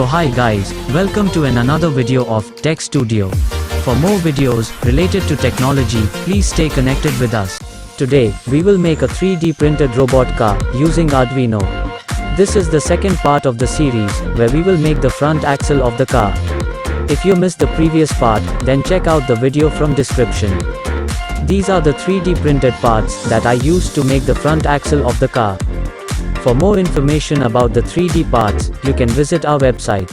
So hi guys, welcome to another video of Tech Studio. For more videos related to technology, please stay connected with us. Today, we will make a 3D printed robot car using Arduino. This is the second part of the series, where we will make the front axle of the car. If you missed the previous part, then check out the video from description. These are the 3D printed parts that I used to make the front axle of the car. For more information about the 3D parts, you can visit our website.